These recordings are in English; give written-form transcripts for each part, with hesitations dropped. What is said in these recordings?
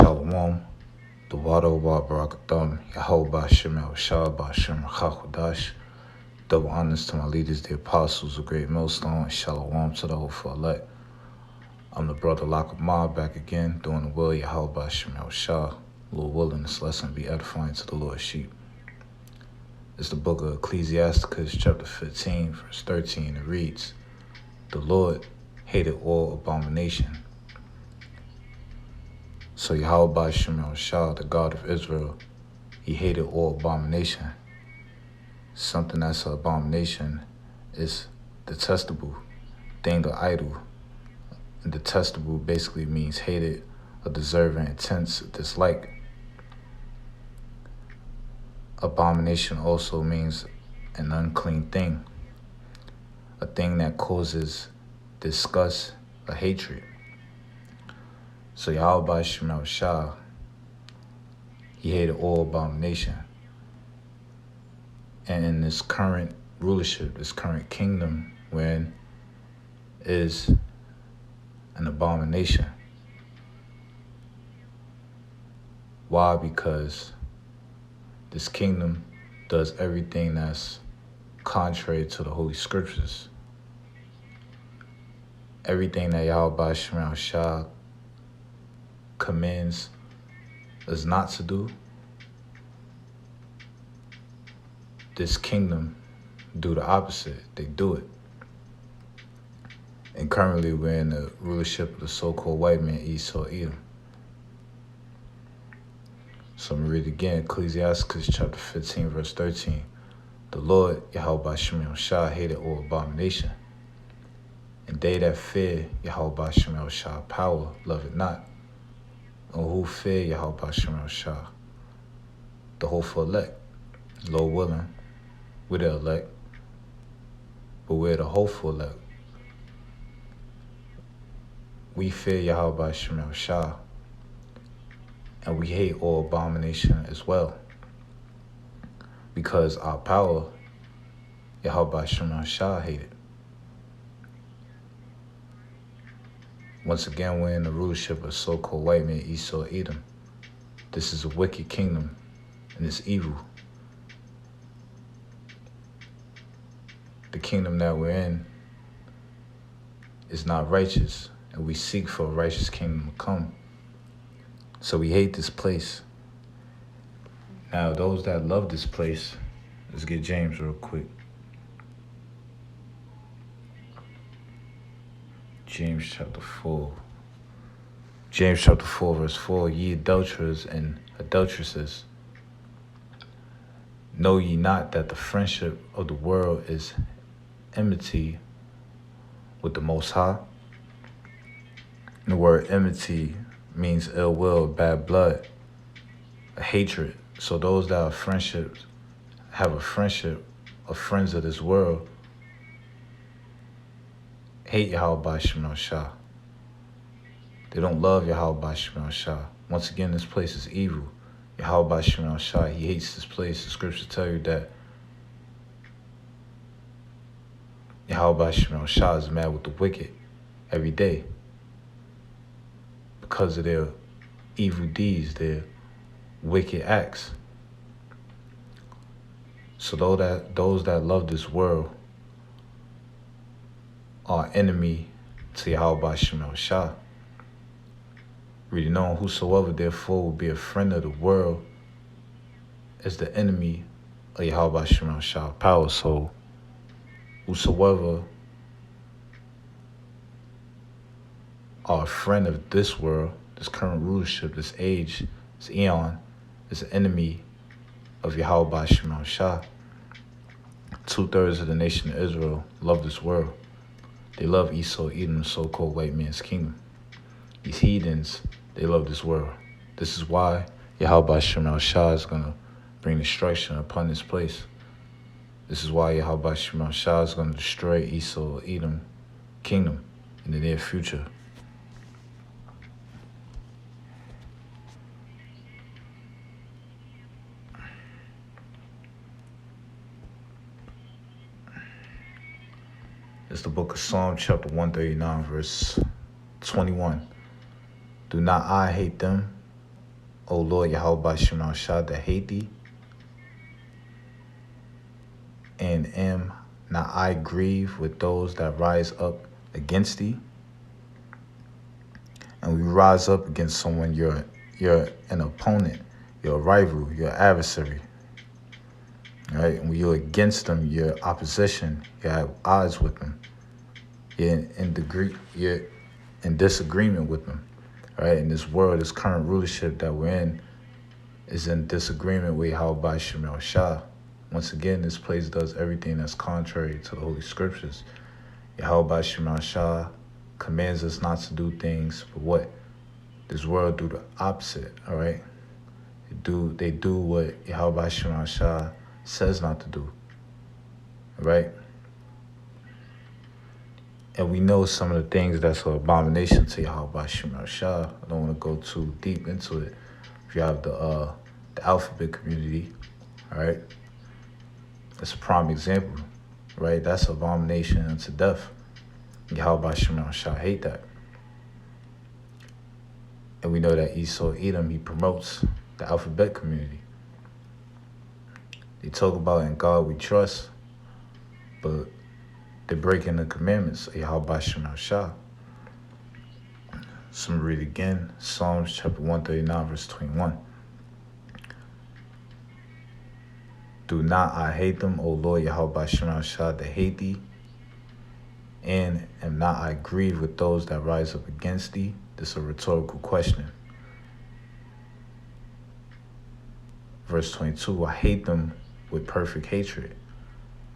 Shalom, the water wa barakatam, Yahweh Shemel Shah Bashem Chachudash. Double honors to my leaders, the apostles, the great millstone, and Shalom to the whole elect. I'm the brother Lakamah back again, doing the will Yahweh Shemel Shah. Lord willing, this lesson be edifying to the Lord's sheep. It's the book of Ecclesiasticus, chapter 15, verse 13. It reads, "The Lord hated all abomination." So Yahweh Shemel Shah, the God of Israel, he hated all abomination. Something that's an abomination is detestable, thing or idol. And detestable basically means hated, or deserving, intense dislike. Abomination also means an unclean thing, a thing that causes disgust or hatred. So Yahweh Shemel Shah, he hated all abomination. And in this current rulership, this current kingdom, wherein is an abomination. Why? Because this kingdom does everything that's contrary to the Holy Scriptures. Everything that Yahweh Shemel Shah commands us not to do, this kingdom do the opposite. They do it. And currently we're in the rulership of the so-called white man, Esau, Edom. So I'm going to read again, Ecclesiasticus chapter 15, verse 13. "The Lord, Yahweh Shemel Shah, hated all abomination. And they that fear Yahweh Shemel Shah power love it not. And who fear Yahweh Shemel Shah? The hopeful elect. Lord willing, we're the elect, but we're the hopeful elect. We fear Yahweh Shemel Shah, and we hate all abomination as well. Because our power, Yahweh Shemel Shah hated. Once again, we're in the rulership of so-called white man, Esau, Edom. This is a wicked kingdom, and it's evil. The kingdom that we're in is not righteous, and we seek for a righteous kingdom to come. So we hate this place. Now, those that love this place, let's get James real quick. James chapter 4. James chapter 4, verse 4. "Ye adulterers and adulteresses, know ye not that the friendship of the world is enmity with the Most High?" The word enmity means ill will, bad blood, a hatred. So those that are friendships, have a friendship of friends of this world, hate Yahweh Shemel Shah. They don't love Yahweh Shemel Shah. Once again, this place is evil. Yahweh Shemel Shah, he hates this place. The scriptures tell you that Yahweh Shemel Shah is mad with the wicked every day because of their evil deeds, their wicked acts. So those that love this world are enemy to Yahweh Shemel Shah. Read it on, whosoever therefore will be a friend of the world is the enemy of Yahweh Shemel Shah power. So whosoever are a friend of this world, this current rulership, this age, this eon, is an enemy of Yahweh Shemel Shah. 2/3 of the nation of Israel love this world. They love Esau, Edom, the so-called white man's kingdom. These heathens, they love this world. This is why Yahweh Shemel Shah is going to bring destruction upon this place. This is why Yahweh Shemel Shah is going to destroy Esau, Edom kingdom in the near future. It's the book of Psalm chapter 139, verse 21. "Do not I hate them O Lord Yahweh Shema Shah, that hate thee, and am not I grieved with those that rise up against thee? And we rise up against someone, you're an opponent, you're a rival, you're an adversary. Right? And when you're against them, you're opposition, you're at odds with them. You're in disagreement with them. Right? In this world, this current rulership that we're in is in disagreement with Yahweh Shemel Shah. Once again, this place does everything that's contrary to the Holy Scriptures. Yahweh Shemel Shah commands us not to do things, but what? This world do the opposite, all right? They do what Yahweh Shemel Shah says not to do, right? And we know some of the things that's an abomination to Yahweh Shemel Shah. I don't want to go too deep into it. If you have the alphabet community, all right? That's a prime example, right? That's an abomination unto death. Yahweh Shemel Shah hate that. And we know that Esau Edom, he promotes the alphabet community. They talk about in God we trust, but they're breaking the commandments of Yahweh Shemel Shah. So I'm going to read again, Psalms chapter 139, verse 21. Do not I hate them, O Lord Yahweh Shemel Shah, that hate thee, and am not I grieved with those that rise up against thee? This is a rhetorical question. Verse 22, I hate them with perfect hatred.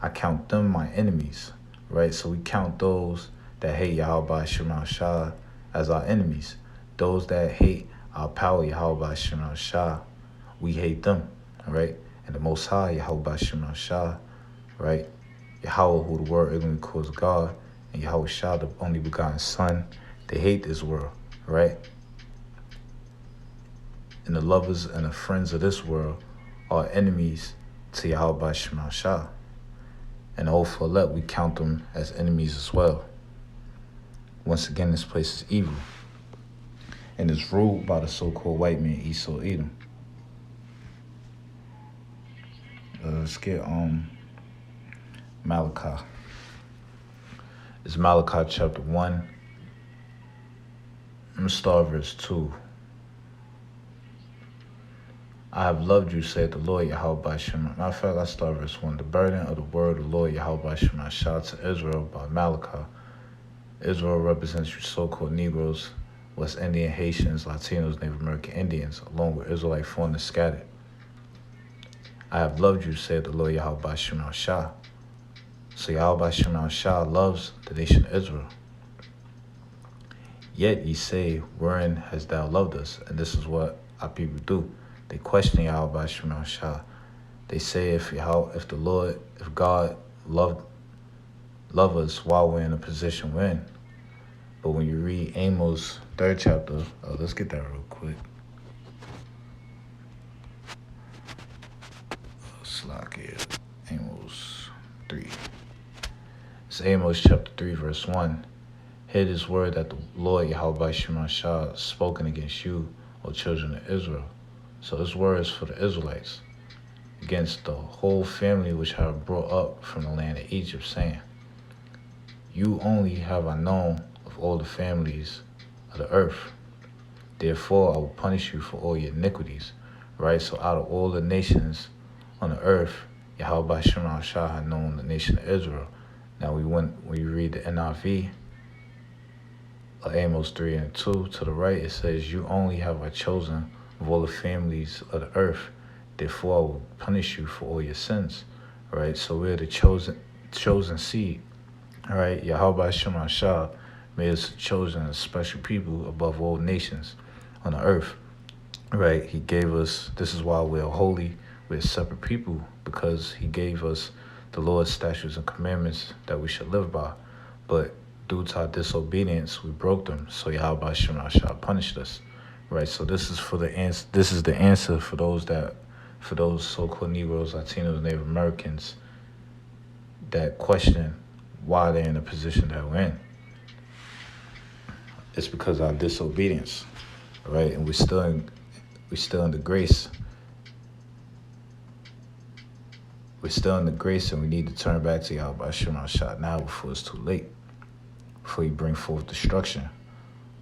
I count them my enemies, right? So we count those that hate Yahweh Shemel Shah as our enemies. Those that hate our power, Yahweh Shemel Shah, we hate them, right? And the Most High, Yahweh Shemel Shah, right? Yahweh, who the word originally calls God, and Yahweh Shah, the only begotten Son, they hate this world, right? And the lovers and the friends of this world are enemies to Yahweh Shemel Shah. And the Oath elect, we count them as enemies as well. Once again, this place is evil. And it's ruled by the so-called white man, Esau Edom. Let's get Malachi. It's Malachi chapter 1. I'm going to start verse 2. I have loved you, said the Lord Yahweh Shema. Matter of fact, I start verse 1. The burden of the word of the Lord Yahweh Shema, shout to Israel by Malachi. Israel represents you so-called Negroes, West Indian, Haitians, Latinos, Native American Indians, along with Israelite foreigners scattered. I have loved you, said the Lord Yahweh Shema Shah. So Yahweh Shema Shah loves the nation of Israel. Yet ye say, wherein hast thou loved us? And this is what our people do. They question Yahweh Shema Shah. They say if God love us while we're in a position we're in. But when you read Amos 3rd chapter, let's get that real quick. Slack here. Amos 3. It's Amos chapter 3, verse 1. Hear this word that the Lord Yahweh Shema Shah has spoken against you, O children of Israel. So this word is for the Israelites, against the whole family which I have brought up from the land of Egypt, saying, you only have I known of all the families of the earth. Therefore I will punish you for all your iniquities. Right? So out of all the nations on the earth, Yahweh Shema Shah had known the nation of Israel. Now when you read the NIV, Amos 3 and 2, to the right, it says, you only have I chosen of all the families of the earth. Therefore I will punish you for all your sins. All right? So we're the chosen seed. All right? Yahweh Shema Shah made us chosen a special people above all nations on the earth. All right? He gave us, this is why we're holy, we're separate people, because he gave us the Lord's statutes and commandments that we should live by. But due to our disobedience, we broke them. So Yahweh Shema Shah punished us. Right? So this is for the answer. This is the answer for those so-called Negroes, Latinos, Native Americans that question why they're in the position that we're in. It's because of our disobedience, right? And we're still We're still in the grace. We're still in the grace, and we need to turn back to Yahweh Shema Shah now before it's too late, before you bring forth destruction.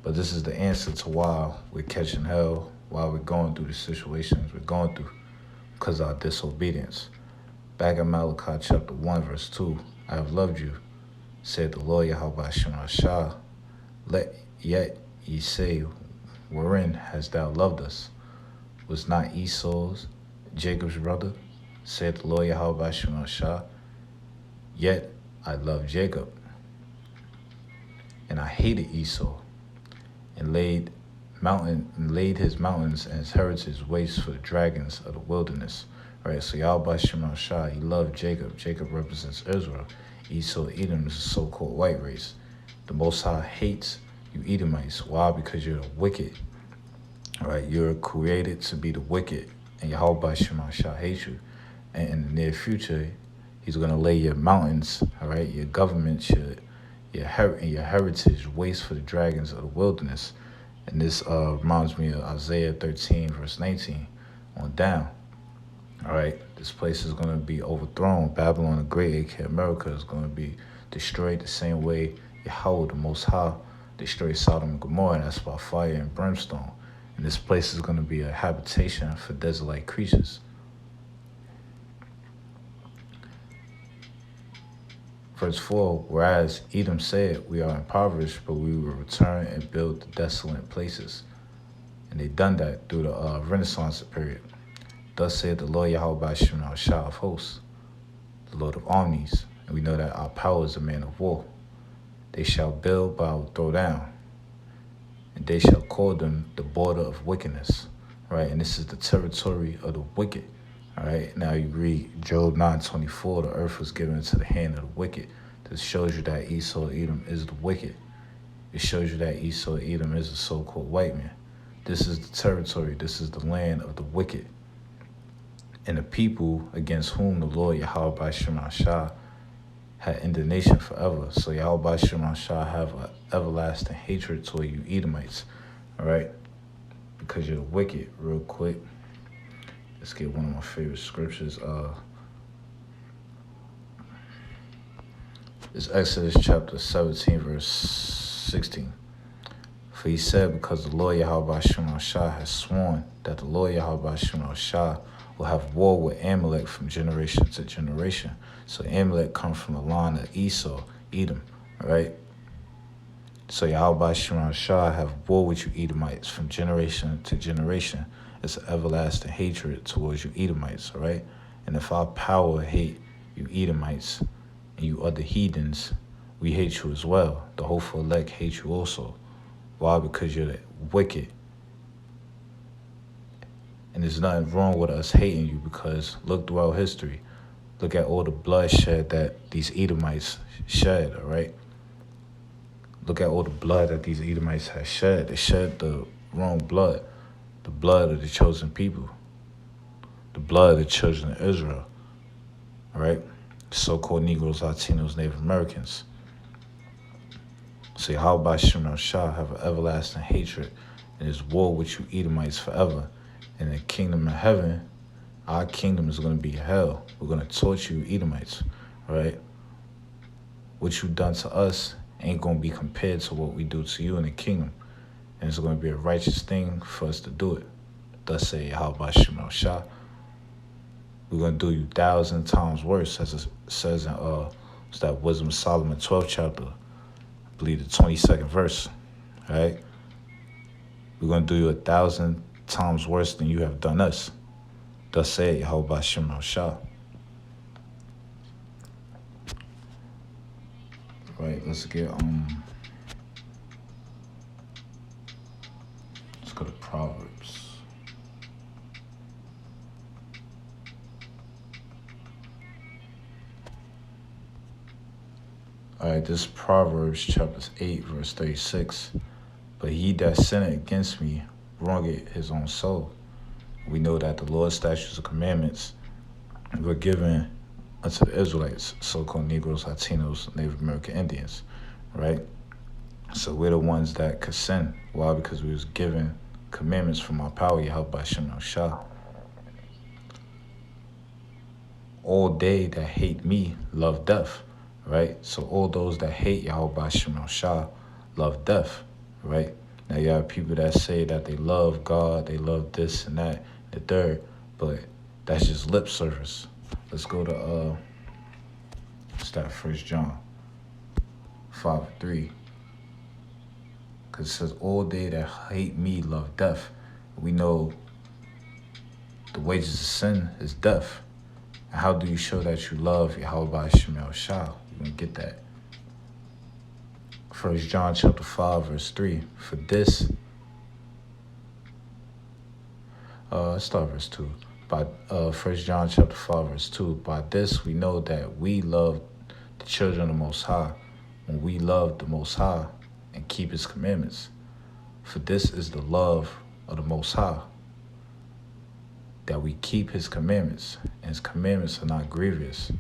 But this is the answer to why we're catching hell, why we're going through the situations we're going through, because of our disobedience. Back in Malachi chapter 1, verse 2, I have loved you, said the Lord Yahweh Shema Shah. Yet ye say, wherein hast thou loved us? Was not Esau's, Jacob's brother? Said the Lord Yahweh Shema Shah. Yet I loved Jacob, and I hated Esau, and laid his mountains and his heritage waste for the dragons of the wilderness. Right, so Yahweh Shema Shah, he loved Jacob. Jacob represents Israel. Esau, Edom is a so-called white race. The Most High hates you Edomites. Why? Because you're the wicked. All right, you're created to be the wicked, and Yahweh Shema Shah hates you. And in the near future, he's going to lay your mountains, all right, your government, your heritage waste for the dragons of the wilderness. And this reminds me of Isaiah 13, verse 19 on down. All right, this place is going to be overthrown. Babylon the Great, aka America, is going to be destroyed the same way Yahweh, the Most High, destroyed Sodom and Gomorrah, and that's by fire and brimstone. And this place is going to be a habitation for desert-like creatures. Verse 4, whereas Edom said, we are impoverished, but we will return and build the desolate places. And they done that through the Renaissance period. Thus said the Lord Yahweh Shema Shah of hosts, the Lord of armies. And we know that our power is a man of war. They shall build, but I will throw down. And they shall call them the border of wickedness. Right? And this is the territory of the wicked. All right, now you read Job 9:24, the earth was given into the hand of the wicked. This shows you that Esau, Edom is the wicked. It shows you that Esau, Edom is a so-called white man. This is the territory, this is the land of the wicked. And the people against whom the Lord Yahweh Shema Shah had indignation forever. So Yahweh Shema Shah have an everlasting hatred toward you Edomites, all right? Because you're the wicked, real quick. Let's get one of my favorite scriptures. It's Exodus chapter 17, verse 16. For he said, because the Lord Yahweh Shema Shah has sworn that the Lord Yahweh Shema Shah will have war with Amalek from generation to generation. So Amalek comes from the line of Esau, Edom, all right? So Yahweh Shema Shah have war with you Edomites from generation to generation. It's an everlasting hatred towards you Edomites, all right? And if our power hate you Edomites and you other heathens, we hate you as well. The hopeful elect hate you also. Why? Because you're the wicked. And there's nothing wrong with us hating you, because look throughout history. Look at all the bloodshed that these Edomites shed, all right? Look at all the blood that these Edomites have shed. They shed the wrong blood. The blood of the chosen people, the blood of the children of Israel, all right? So-called Negroes, Latinos, Native Americans. So Yahweh Shema Shah have an everlasting hatred and is war with you Edomites forever. In the kingdom of heaven, our kingdom is going to be hell. We're going to torture you Edomites, all right? What you done to us ain't going to be compared to what we do to you in the kingdom. And it's going to be a righteous thing for us to do it. Thus say Yahweh Shema Shah. We're going to do you 1,000 times worse, as it says in it's that Wisdom of Solomon 12th chapter, I believe the 22nd verse. All right? We're going to do you 1,000 times worse than you have done us. Thus say Yahweh Shema Shah. Right, let's get let's go to Proverbs. All right, this is Proverbs chapter 8, verse 36. But he that sinneth against me wrongeth his own soul. We know that the Lord's statutes and commandments were given unto the Israelites, so-called Negroes, Latinos, Native American Indians, right? So we're the ones that could sin. Why? Because we was given commandments from my power, Yahweh Shem Shah. All they that hate me love death, right? So all those that hate Yahweh Shem Shah love death, right? Now you have people that say that they love God, they love this and that, the third, but that's just lip service. Let's go to start 1 John 5:3. Because it says, all they that hate me love death. We know the wages of sin is death. And how do you show that you love Yahweh Shemel Shah? You're going to get that. 1 John chapter 5, verse 3. For this, let's start verse 2. By 1 John chapter 5, verse 2. By this we know that we love the children of the Most High, when we love the Most High and keep his commandments. For this is the love of the Most High, that we keep his commandments, and his commandments are not grievous.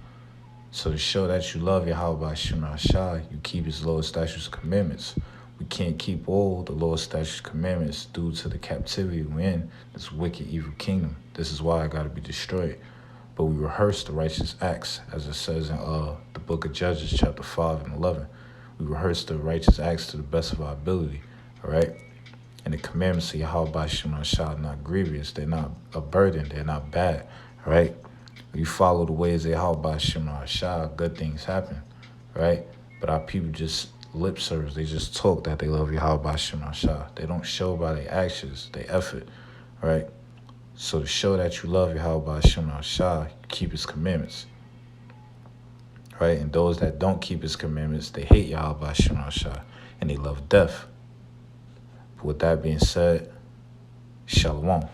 So to show that you love Yahweh Shema Shah, you keep his laws, statutes, commandments. We can't keep all the laws, statutes, commandments due to the captivity we're in, this wicked, evil kingdom. This is why I got to be destroyed. But we rehearse the righteous acts, as it says in the book of Judges, chapter 5 and 11. We rehearse the righteous acts to the best of our ability, all right? And the commandments of Yahweh Shema Shah are not grievous. They're not a burden. They're not bad, all right? When you follow the ways of Yahweh Shema Shah, good things happen, right? But our people just lip service. They just talk that they love Yahweh Shema Shah. They don't show by their actions, their effort, all right? So to show that you love Yahweh Shema Shah, you keep his commandments, right? And those that don't keep his commandments, they hate Yahweh Shema Shah, and they love death. But with that being said, Shalom.